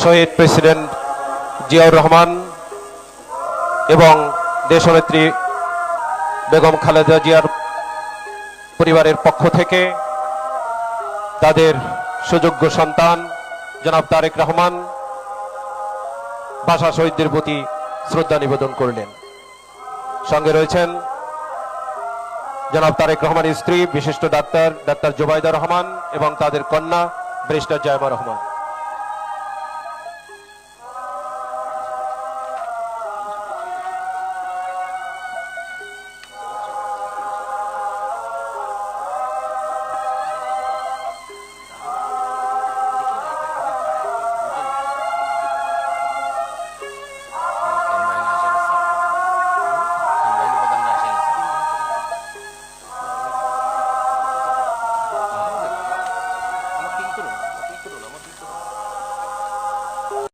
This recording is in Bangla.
শহীদ প্রেসিডেন্ট জিয়াউর রহমান এবং দেশনেত্রী বেগম খালেদা জিয়ার পরিবারের পক্ষ থেকে তাদের সুযোগ্য সন্তান জনাব তারেক রহমান ভাষা শহীদদের প্রতি শ্রদ্ধা নিবেদন করলেন। সঙ্গে রয়েছেন জনাব তারেক রহমানের স্ত্রী বিশিষ্ট ডাক্তার জুবাইদা রহমান এবং তাদের কন্যা ব্যারিস্টার জায়মা রহমান।